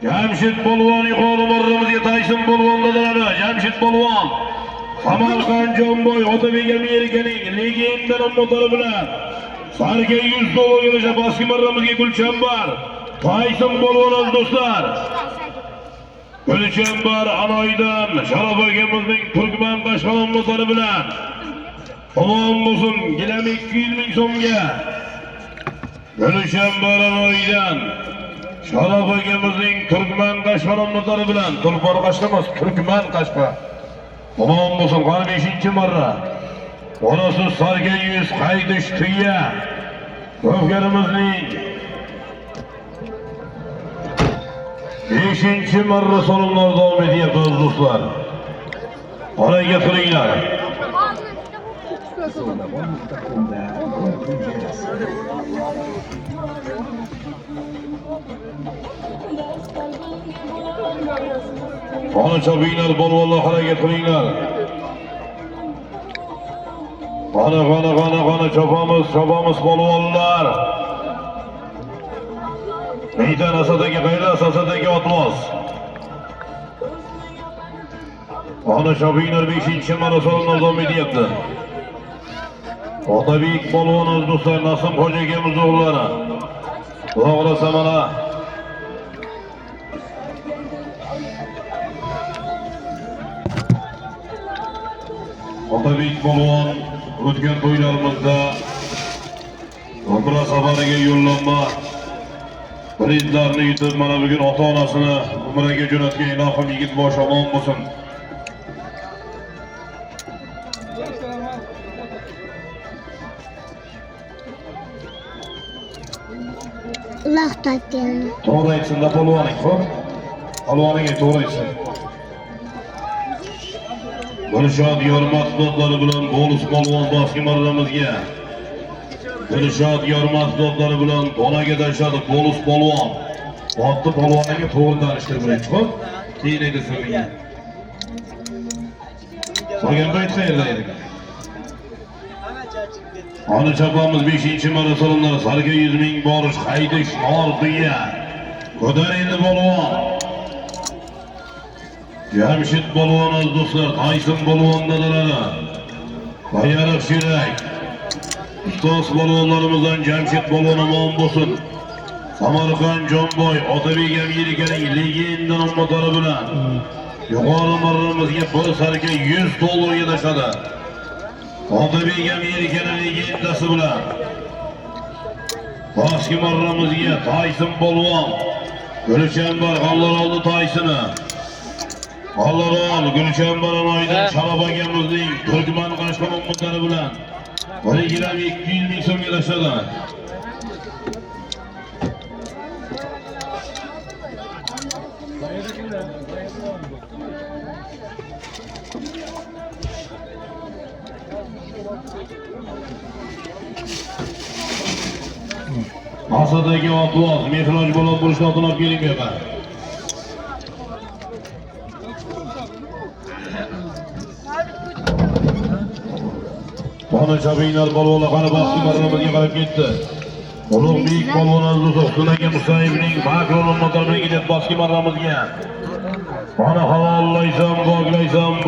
Jamshid Polvon yuqori marramizga Tayson Polvondadirlar. Jamshid Polvon Samarqand Jonboy Otabek Amerikaning legenda nomlari bilan sarga 100 dollar yig'isha pastki marramizga Gulchambar Tayson Polvon do'stlar. Gulchambar Anoydan Sharof akamizning Turkman Qashqar nomlari bilan Polvon bo'lsin gilam 200 ming so'mga. Gulchambar Anoydan Sharof akamizning Turkman Qashqar nomlari bilan Tulpor Qashqar emas, Turkman Qashqar. Polvon bo'lsin 5-marra. Onasi sarga 100 qaydish tuya. O'zgarimizning 5-marra so'limlar davom etyapti do'stlar. Oraga turinglar. Qani chopinglar, polvonlar harakat qilinglar. Qani chopamiz polvonlar. Meydan asadagi qayda, asadagi otmos. Qani chopinglar, 5-marra so'limlar davom etyapti. Otabek polvonimiz do'stlar, Nasim Xo'ja akamiz o'g'illari. To'g'risi mana Otabek polvon o'tgan to'ylarimizda umra safariga yo'llanma prizlarni yutib, mana bugun ota-onasini umraga jo'natgan ilohim yigit bosh omon bo'lsin. Alloh takkani. To'g'ri aytsin-da polvoning, xo'p? Polvoninga to'g'ri aytsin. Dilshod Yormatov do'stlari bilan bonus polvon boshqa marramizga. Dilshod Yormatov do'stlari bilan donaga tashladi bonus polvon. Otni polvoniga to'g'ri tanishtirib beraylik, xo'p? Keyin edi so'rayman. So'ragan payt qayerda edik? Qani chopamiz 5-marra so'limlar sarga 100 ming borish haydish ortiga. Ko'tar endi polvon. Jamshid polvonimiz do'stlar, Tayson polvondadirlar. Bayariq Shirak. Ustoz polvonlarimizdan Jamshid polvon omon bo'lsin. Samarqand Jonboy Otabek Amerikaning legenda nomlari bilan yuqori marramizga bir sarga 100 dollarga tashadi. Otabek Amerikaning legendasi bilan pastki marramizga Tayson polvon. Gulchambar G'allar oldi Taysonni. Alloh Gulchambar Anoydan Sharof akamizning Turkman Qashqar nomlari bilan 200 ming so'mga tashladi. Asadagi otvoz mehroj bo'lib bo'lishni otilib keling bu yoqqa. Qani chopinglar polvonlar, qani boshqa marramizga qarab ketdi. Ulug'bek polvonimiz Do'stxon aka Musayevning Makron nomlari bilan ketib boshqa marramizga. Qani havollaysam, bog'laysam